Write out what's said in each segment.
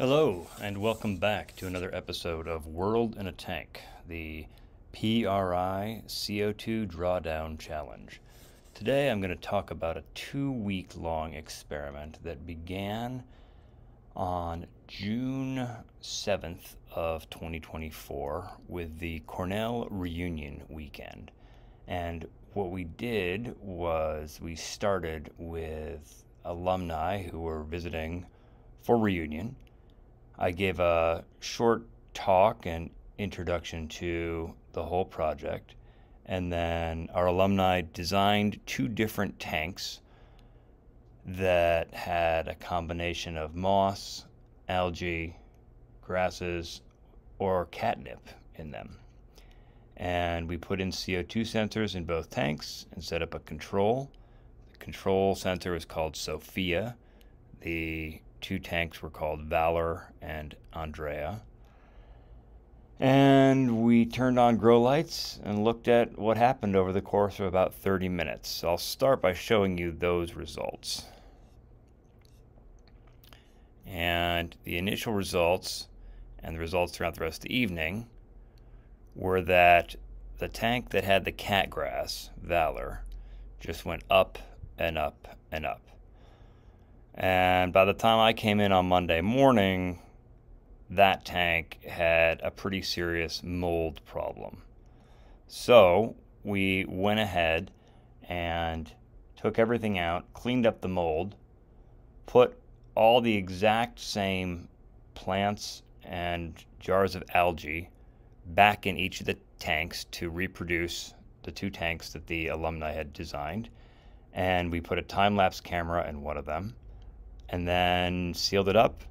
Hello, and welcome back to another episode of World in a Tank, the PRI CO2 Drawdown Challenge. Today I'm going to talk about a 2-week-long experiment that began on June 7th of 2024 with the Cornell reunion weekend. And what we did was we started with alumni who were visiting for reunion. I gave a short talk and introduction to the whole project, and then our alumni designed 2 different tanks that had a combination of moss, algae, grasses, or catnip in them. And we put in CO2 sensors in both tanks and set up a control. The control sensor is called Sophia. The 2 tanks were called Valor and Andrea. And we turned on grow lights and looked at what happened over the course of about 30 minutes. So I'll start by showing you those results. And the initial results and the results throughout the rest of the evening were that the tank that had the cat grass, Valor, just went up and up and up. And by the time I came in on Monday morning, that tank had a pretty serious mold problem. So we went ahead and took everything out, cleaned up the mold, put all the exact same plants and jars of algae back in each of the tanks to reproduce the 2 tanks that the alumni had designed. And we put a time-lapse camera in one of them, and then sealed it up,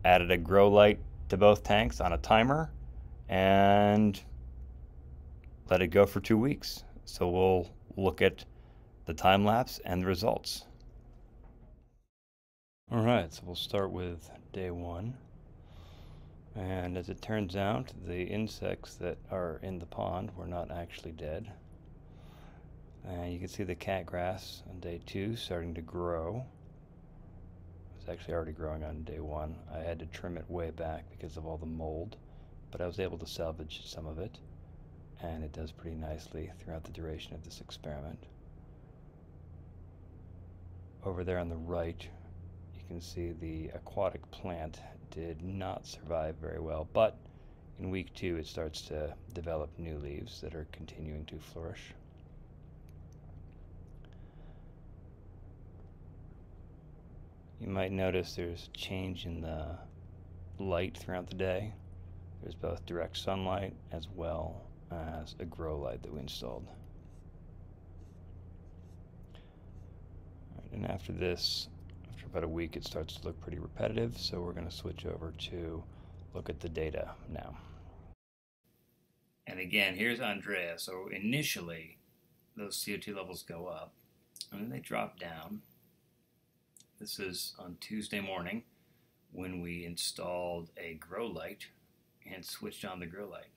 added a grow light to both tanks on a timer, and let it go for 2 weeks. So we'll look at the time lapse and the results. All right, so we'll start with day 1. And as it turns out, the insects that are in the pond were not actually dead. And you can see the cat grass on day 2 starting to grow. It's actually already growing on day 1. I had to trim it way back because of all the mold, but I was able to salvage some of it, and it does pretty nicely throughout the duration of this experiment. Over there on the right, you can see the aquatic plant did not survive very well, but in week 2 it starts to develop new leaves that are continuing to flourish. You might notice there's a change in the light throughout the day. There's both direct sunlight as well as a grow light that we installed. And after this, after about a week, it starts to look pretty repetitive, so we're going to switch over to look at the data now. And again, here's Andrea. So initially, those CO2 levels go up, and then they drop down. This is on Tuesday morning when we installed a grow light and switched on the grow light.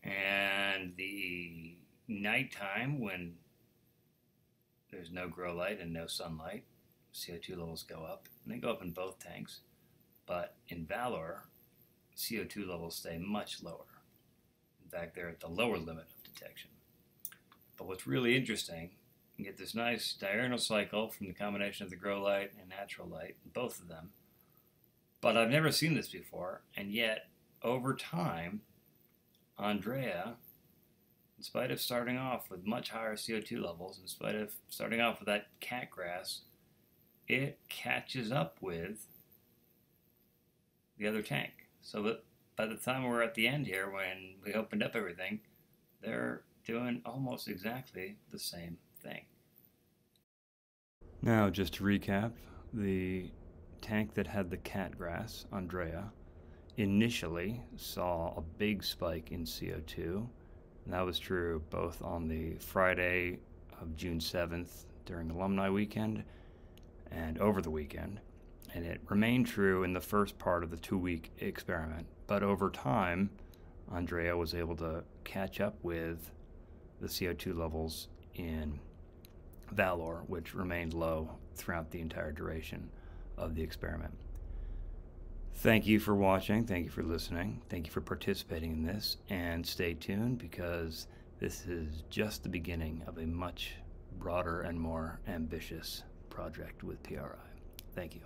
And the nighttime, when there's no grow light and no sunlight, CO2 levels go up, and they go up in both tanks. But in Valor, CO2 levels stay much lower. In fact, they're at the lower limit of detection. But what's really interesting, you get this nice diurnal cycle from the combination of the grow light and natural light, both of them. But I've never seen this before, and yet over time, Andrea, in spite of starting off with much higher CO2 levels, in spite of starting off with that cat grass, it catches up with the other tank. So that by the time we're at the end here, when we opened up everything, they're doing almost exactly the same thing. Now, just to recap, the tank that had the cat grass, Andrea, initially saw a big spike in CO2. And that was true both on the Friday of June 7th during Alumni Weekend and over the weekend. And it remained true in the first part of the 2-week experiment. But over time, Andrea was able to catch up with the CO2 levels in Valor, which remained low throughout the entire duration of the experiment. Thank you for watching. Thank you for listening. Thank you for participating in this. And stay tuned, because this is just the beginning of a much broader and more ambitious project with PRI. Thank you.